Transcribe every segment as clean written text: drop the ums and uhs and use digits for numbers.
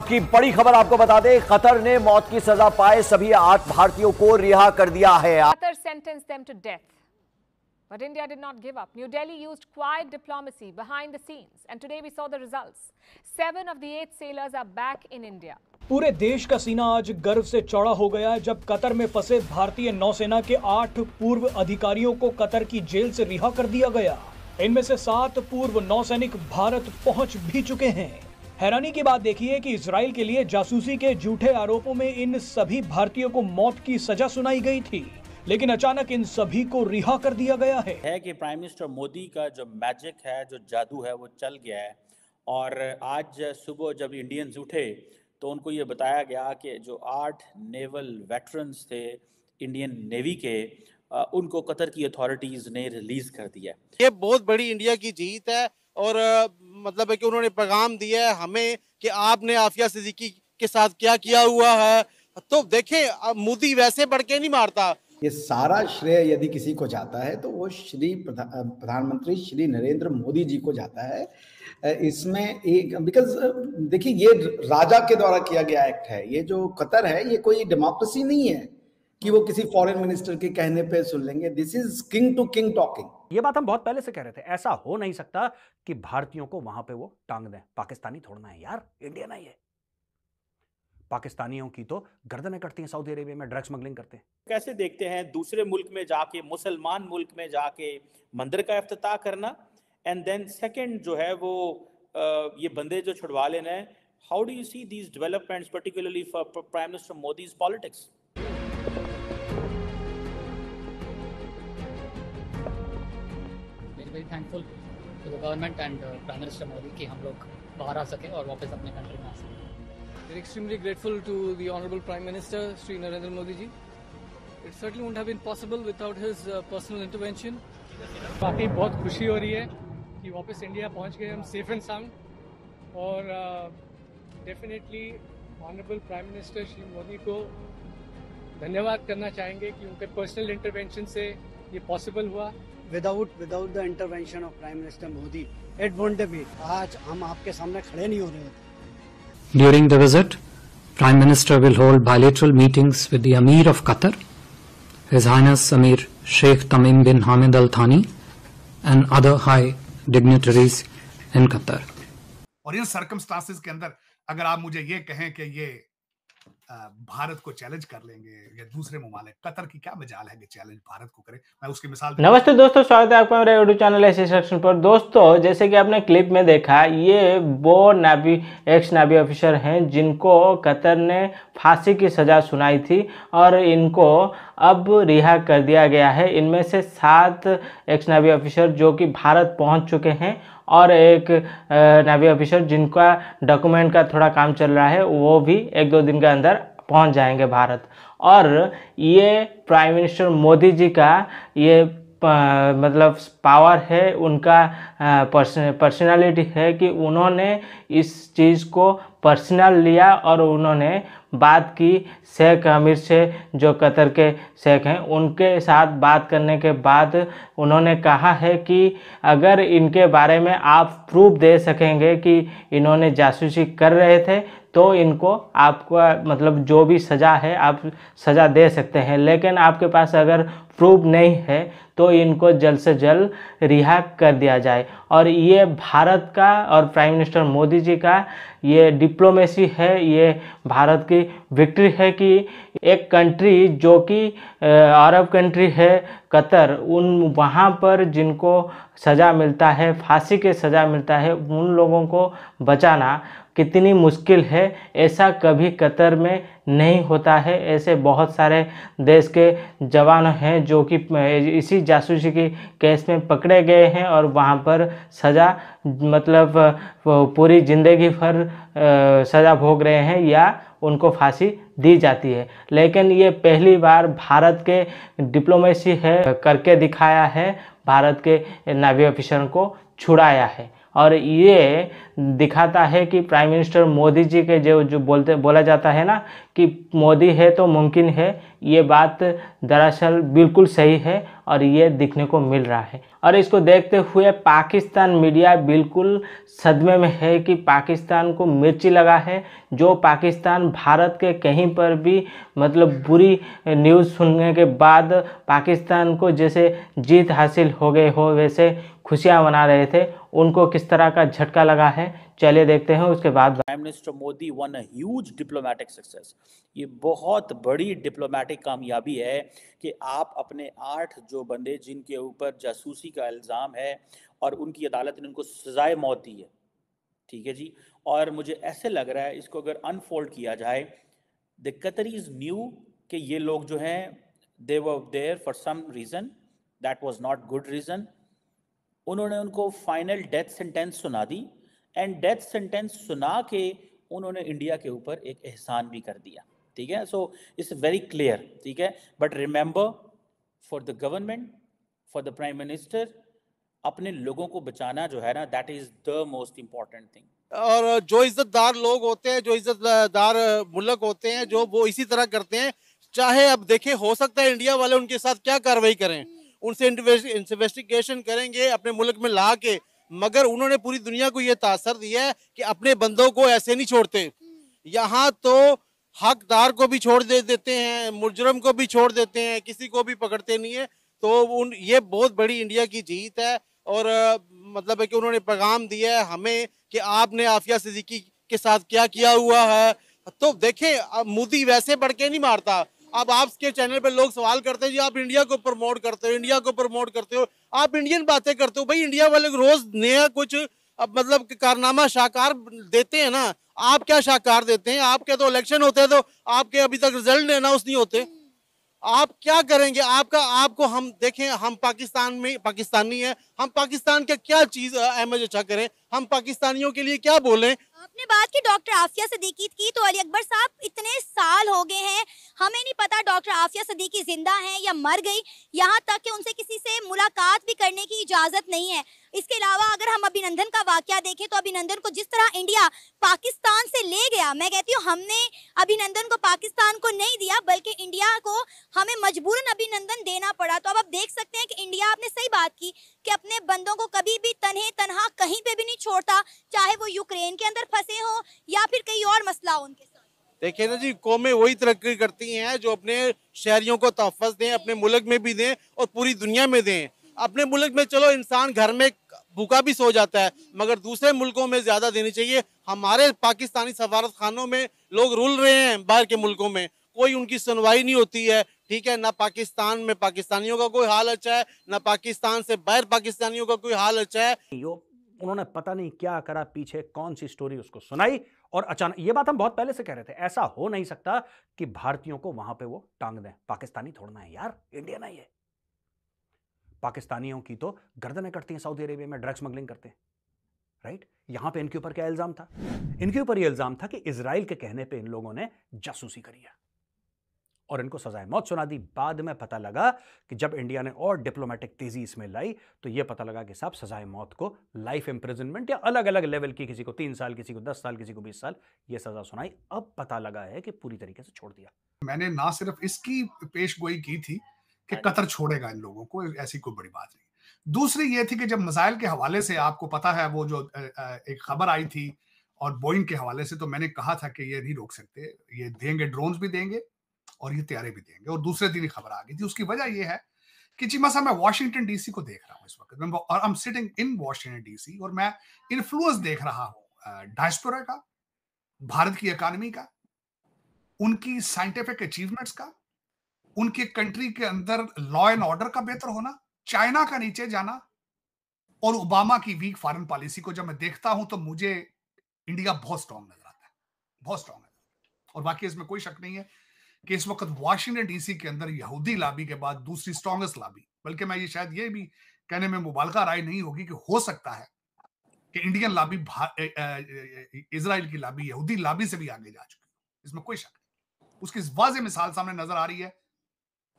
की बड़ी खबर आपको बता दें, कतर ने मौत की सजा पाए सभी 8 भारतीयों को रिहा कर दिया है। Qatar sentenced them to death. But India did not give up. New Delhi used quiet diplomacy behind the scenes. And today we saw the results. 7 of the 8 sailors are back in India. पूरे देश का सीना आज गर्व से चौड़ा हो गया जब कतर में फंसे भारतीय नौसेना के 8 पूर्व अधिकारियों को कतर की जेल से रिहा कर दिया गया। इनमें से 7 पूर्व नौसैनिक भारत पहुंच भी चुके हैं। हैरानी की बात देखिए कि इजराइल के लिए जासूसी के झूठे आरोपों में इन सभी भारतीयों को मौत की सजा सुनाई गई थी, लेकिन अचानक इन सभी को रिहा कर दिया गया है कि प्राइम मिनिस्टर मोदी का जो मैजिक है, जो जादू है, वो चल गया है। और आज सुबह जब इंडियंस उठे तो उनको ये बताया गया कि जो 8 नेवल वेटरन्स थे इंडियन नेवी के, उनको कतर की अथॉरिटीज ने रिलीज कर दिया। ये बहुत बड़ी इंडिया की जीत है और मतलब है कि उन्होंने पैगाम दिया है हमें कि आपने आफिया सिद्दीकी के साथ क्या किया हुआ है। तो देखें, मोदी वैसे बढ़ के नहीं मारता। ये सारा श्रेय यदि किसी को जाता है तो वो श्री प्रधानमंत्री श्री नरेंद्र मोदी जी को जाता है। इसमें एक बिकॉज देखिए, ये राजा के द्वारा किया गया एक्ट है। ये जो कतर है ये कोई डेमोक्रेसी नहीं है कि वो किसी फॉरेन मिनिस्टर के कहने पे सुन लेंगे। This is king to king talking. ये बात हम बहुत पहले से कह रहे थे, ऐसा हो नहीं सकता कि भारतीयों को वहां पे वो टांग दें। पाकिस्तानी थोड़ना है यार, इंडियन है ये। पाकिस्तानियों की तो गर्दनें कटती हैं सऊदी अरेबिया में, ड्रग स्मगलिंग करते हैं। कैसे देखते हैं दूसरे मुल्क में जाके, मुसलमान मुल्क में जाके मंदिर का इफ्तिताह करना, एंड देन सेकंड जो है वो ये बंदे जो छुड़वा लेना है। How do you see these developments particularly for prime minister Modi's politics? Very thankful to the government and prime minister Modi कि हम लोग बाहर आ सके और वापस अपने कंट्री में आ सके। We're extremely grateful to the Honorable Prime Minister, Sri Narendra Modi ji. It certainly wouldn't have been possible without his personal intervention. काफ़ी बहुत खुशी हो रही है कि वापस इंडिया पहुंच गए हम सेफ एंड साउंड। और definitely honourable prime minister Shri Modi को धन्यवाद करना चाहेंगे कि उनके पर्सनल इंटरवेंशन से ये पॉसिबल हुआ। Without the intervention of Prime Minister Modi, it wouldn't be. आज हम आपके सामने खड़े नहीं हो रहे होते। During the visit, Prime Minister will hold bilateral meetings with the Amir of Qatar, His Highness Amir Sheikh Tamim bin Hamad Al Thani, and other high dignitaries in Qatar. और इन सर्कमस्टांसेस के अंदर अगर आप मुझे ये कहें कि ये भारत को चैलेंज कर लेंगे या दूसरे ममालिक, कतर की क्या मजाल है कि चैलेंज भारत को करे। मैं उसकी मिसाल। नमस्ते दोस्तों, स्वागत है आपका मेरे यूट्यूब चैनल ऐसे सेक्शन पर। दोस्तों, जैसे कि आपने क्लिप में देखा, ये वो एक्स नेवी ऑफिसर हैं जिनको कतर ने फांसी की सज़ा सुनाई थी और इनको अब रिहा कर दिया गया है। इनमें से 7 एक्स नेवी ऑफिसर जो कि भारत पहुँच चुके हैं और एक नेवी ऑफिसर जिनका डॉक्यूमेंट का थोड़ा काम चल रहा है, वो भी 1-2 दिन के अंदर पहुंच जाएंगे भारत। और ये प्राइम मिनिस्टर मोदी जी का ये मतलब पावर है, उनका पर्सनालिटी है कि उन्होंने इस चीज़ को पर्सनल लिया और उन्होंने बात की शेख आमिर से, जो कतर के शेख हैं, उनके साथ बात करने के बाद उन्होंने कहा है कि अगर इनके बारे में आप प्रूफ दे सकेंगे कि इन्होंने जासूसी कर रहे थे तो इनको आपका मतलब जो भी सज़ा है आप सज़ा दे सकते हैं। लेकिन आपके पास अगर प्रूफ नहीं है तो इनको जल्द से जल्द रिहा कर दिया जाए। और ये भारत का और प्राइम मिनिस्टर मोदी जी का ये डिप्लोमेसी है, ये भारत की विक्ट्री है कि एक कंट्री जो कि अरब कंट्री है कतर, वहाँ पर जिनको सज़ा मिलता है, फांसी के सज़ा मिलता है, उन लोगों को बचाना कितनी मुश्किल है। ऐसा कभी कतर में नहीं होता है। ऐसे बहुत सारे देश के जवान हैं जो कि इसी जासूसी के केस में पकड़े गए हैं और वहाँ पर सज़ा मतलब पूरी ज़िंदगी भर सज़ा भोग रहे हैं या उनको फांसी दी जाती है। लेकिन ये पहली बार भारत के डिप्लोमेसी है करके दिखाया है, भारत के नेवी ऑफिसर को छुड़ाया है। और ये दिखाता है कि प्राइम मिनिस्टर मोदी जी के जो बोला जाता है ना कि मोदी है तो मुमकिन है, ये बात दरअसल बिल्कुल सही है। और ये दिखने को मिल रहा है। और इसको देखते हुए पाकिस्तान मीडिया बिल्कुल सदमे में है कि पाकिस्तान को मिर्ची लगा है। जो पाकिस्तान भारत के कहीं पर भी मतलब बुरी न्यूज़ सुनने के बाद पाकिस्तान को जैसे जीत हासिल हो गए हो वैसे खुशियां मना रहे थे, उनको किस तरह का झटका लगा है चलिए देखते हैं उसके बाद। Prime minister Modi one a huge diplomatic success. ये बहुत बड़ी डिप्लोमेटिक कामयाबी है कि आप अपने 8 जो बंदे जिनके ऊपर जासूसी का इल्ज़ाम है और उनकी अदालत ने उनको सजाए मौत दी है, ठीक है जी। और मुझे ऐसे लग रहा है इसको अगर अनफोल्ड किया जाए, द कतरीज न्यू कि ये लोग जो हैं they were there for some reason that was not good reason. उन्होंने उनको फाइनल डेथ सेंटेंस सुना दी एंड डेथ सेंटेंस सुना के उन्होंने इंडिया के ऊपर एक एहसान भी कर दिया, ठीक है। सो इट्स वेरी क्लियर, ठीक है। But remember for the government, for the prime minister, अपने लोगों को बचाना जो है ना, that is the most important thing. और जो इज्जतदार लोग होते हैं, जो इज्जतदार मुल्क होते हैं, जो वो इसी तरह करते हैं। चाहे अब देखें, हो सकता है इंडिया वाले उनके साथ क्या कार्रवाई करें, उनसे इन्वेस्टिगेशन करेंगे अपने मुल्क में ला के, मगर उन्होंने पूरी दुनिया को ये तासर दिया है कि अपने बंदों को ऐसे नहीं छोड़ते। यहाँ तो हकदार को भी छोड़ देते हैं, मुजरम को भी छोड़ देते हैं, किसी को भी पकड़ते नहीं है। तो ये बहुत बड़ी इंडिया की जीत है। और मतलब है कि उन्होंने पैगाम दिया है हमें कि आपने आफिया सिद्दीकी के साथ क्या किया हुआ है। तो देखें, मोदी वैसे बढ़ के नहीं मारता। अब आपके चैनल पे लोग सवाल करते हैं जी आप इंडिया को प्रमोट करते हो, इंडिया को प्रमोट करते हो, आप इंडियन बातें करते हो। भाई इंडिया वाले रोज नया कुछ मतलब कारनामा शाहकार देते हैं ना। आप क्या शाहकार देते हैं? आपके तो इलेक्शन होते हैं, तो आपके अभी तक रिजल्ट अनाउंस नहीं होते। आप क्या करेंगे? आपको हम देखें, हम पाकिस्तान में पाकिस्तानी हैं, हम पाकिस्तान का क्या चीज अहम अच्छा करें, हम पाकिस्तानियों के लिए क्या बोलें। आपने बात की डॉक्टर आफिया सिद्दीकी की, तो अली अकबर साहब इतने साल हो गए हैं, हमें नहीं पता डॉक्टर आफिया सिद्दीकी जिंदा हैं या मर गई। यहाँ तक कि उनसे किसी से मुलाकात भी करने की इजाजत नहीं है। इसके अलावा अगर हम अभिनंदन का वाकया देखें तो अभिनंदन को जिस तरह इंडिया पाकिस्तान से ले गया, मैं कहती हूँ हमने अभिनंदन को पाकिस्तान को नहीं दिया, बल्कि इंडिया को हमें मजबूरन अभिनंदन देना पड़ा। तो अब आप देख सकते हैं कि इंडिया, आपने सही बात की कि अपने बंदों को कभी भी तन्हे तनहा कहीं पे भी नहीं छोड़ता, चाहे वो यूक्रेन के अंदर फंसे हो या फिर कहीं और मसला हो उनके साथ। देखिए ना जी, कौमें वही तरक्की करती हैं जो अपने शहरियों को तहफ़्फ़ुज़ दें, अपने मुल्क में भी दें और पूरी दुनिया में दें। अपने मुल्क में चलो इंसान घर में भूखा भी सो जाता है, मगर दूसरे मुल्कों में ज्यादा देनी चाहिए। हमारे पाकिस्तानी सफारत खानों में लोग रुल रहे हैं, बाहर के मुल्कों में कोई उनकी सुनवाई नहीं होती है, ठीक है। ना पाकिस्तान में पाकिस्तानियों का कोई हाल अच्छा है, ना पाकिस्तान से बाहर पाकिस्तानियों का कोई हाल अच्छा है। उन्होंने पता नहीं क्या करा, पीछे कौन सी स्टोरी उसको सुनाई और अचानक ये बात हम बहुत पहले से कह रहे थे, ऐसा हो नहीं सकता कि भारतीयों को वहां पे वो टांग दें। पाकिस्तानी थोड़ना है यार, इंडियन है ये। पाकिस्तानियों की तो गर्दनें कटती हैं सऊदी अरेबिया में, ड्रग स्मगलिंग करते हैं, राइट। यहां पे इनके ऊपर क्या इल्जाम था? इनके ऊपर यह इल्जाम था कि इजराइल के कहने पे इन लोगों ने जासूसी करी है और इनको सजाए मौत सुना दी। बाद में पता लगा कि जब इंडिया ने और डिप्लोमेटिक तेजी इसमें लाई तो यह पता लगा कि साहब सजाए मौत को लाइफ इंप्रिजनमेंट या अलग अलग लेवल की, किसी को 3 साल, किसी को 10 साल, किसी को 20 साल यह सजा सुनाई। अब पता लगा है कि पूरी तरीके से छोड़ दिया। मैंने ना सिर्फ इसकी पेशगोई की थी कि कतर छोड़ेगा इन लोगों को, ऐसी कोई बड़ी बात नहीं। दूसरी ये थी कि जब मिसाइल के हवाले से आपको पता है वो जो एक खबर आई थी और बोइंग के हवाले से, तो मैंने कहा था कि ये नहीं रोक सकते, ये देंगे, ड्रोन्स भी देंगे और ये तैयारी भी देंगे। और दूसरे दिन ही खबर आ गई थी। उसकी वजह यह है कि जी मसा मैं वाशिंगटन डीसी को देख रहा हूँ इस वक्त, और I am sitting in Washington DC, और मैं इन्फ्लुएंस देख रहा हूँ डायस्पोरा का, भारत की इकोनॉमी का, उनकी साइंटिफिक अचीवमेंट्स का, उनके कंट्री के अंदर लॉ एंड ऑर्डर का बेहतर होना, चाइना का नीचे जाना और ओबामा की वीक फॉरेन पॉलिसी को जब मैं देखता हूं तो मुझे इंडिया बहुत स्ट्रांग नजर आता है, बहुत स्ट्रांग है। और बाकी इसमें कोई शक नहीं है कि इस वक्त वाशिंगटन डीसी के अंदर यहूदी लॉबी के बाद दूसरी स्ट्रांगेस्ट लॉबी, बल्कि मैं ये शायद ये भी कहने में मुबालगा राय नहीं होगी कि हो सकता है कि इंडियन लॉबी इजराइल की लॉबी, यहूदी लॉबी से भी आगे जा चुकी है। इसमें कोई शक नहीं। उसकी वाज़ेह मिसाल सामने नजर आ रही है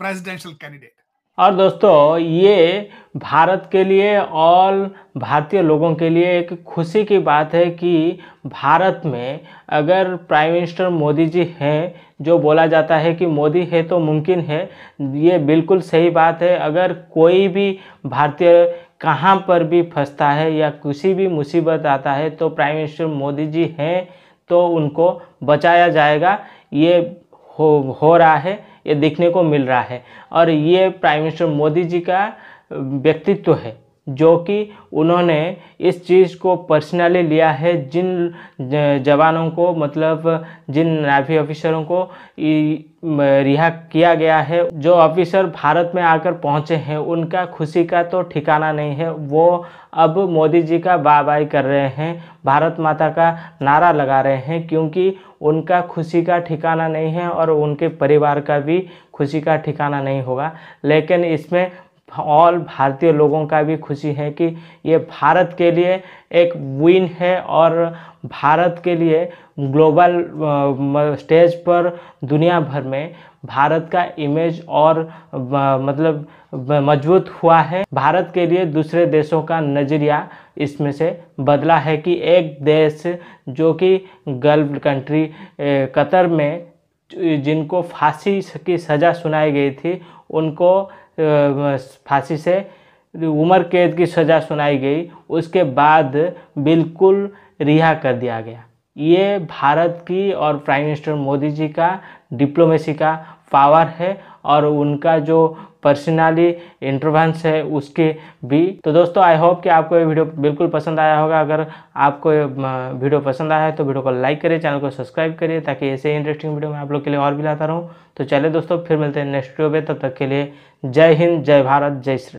प्रेसिडेंशियल कैंडिडेट और दोस्तों ये भारत के लिए और भारतीय लोगों के लिए एक खुशी की बात है कि भारत में अगर प्राइम मिनिस्टर मोदी जी हैं, जो बोला जाता है कि मोदी है तो मुमकिन है, ये बिल्कुल सही बात है। अगर कोई भी भारतीय कहाँ पर भी फंसता है या किसी भी मुसीबत आता है तो प्राइम मिनिस्टर मोदी जी हैं तो उनको बचाया जाएगा। ये हो रहा है, ये देखने को मिल रहा है। और ये प्राइम मिनिस्टर मोदी जी का व्यक्तित्व है जो कि उन्होंने इस चीज़ को पर्सनली लिया है। जिन जवानों को, मतलब जिन नेवी ऑफिसरों को रिहा किया गया है, जो ऑफिसर भारत में आकर पहुंचे हैं, उनका खुशी का तो ठिकाना नहीं है। वो अब मोदी जी का बाय बाय कर रहे हैं, भारत माता का नारा लगा रहे हैं, क्योंकि उनका खुशी का ठिकाना नहीं है और उनके परिवार का भी खुशी का ठिकाना नहीं होगा। लेकिन इसमें ऑल भारतीय लोगों का भी खुशी है कि ये भारत के लिए एक विन है और भारत के लिए ग्लोबल स्टेज पर दुनिया भर में भारत का इमेज और मतलब मजबूत हुआ है। भारत के लिए दूसरे देशों का नज़रिया इसमें से बदला है कि एक देश जो कि गल्फ कंट्री कतर में जिनको फांसी की सज़ा सुनाई गई थी, उनको फांसी से उम्र कैद की सज़ा सुनाई गई, उसके बाद बिल्कुल रिहा कर दिया गया। ये भारत की और प्राइम मिनिस्टर मोदी जी का डिप्लोमेसी का पावर है और उनका जो पर्सनली इंटरवेंस है उसके भी। तो दोस्तों आई होप कि आपको ये वीडियो बिल्कुल पसंद आया होगा। अगर आपको ये वीडियो पसंद आया है तो वीडियो को लाइक करिए, चैनल को सब्सक्राइब करिए, ताकि ऐसे इंटरेस्टिंग वीडियो मैं आप लोग के लिए और भी लाता रहूँ। तो चलिए दोस्तों, फिर मिलते हैं नेक्स्ट वीडियो में। तब तक के लिए जय हिंद, जय भारत, जय श्री।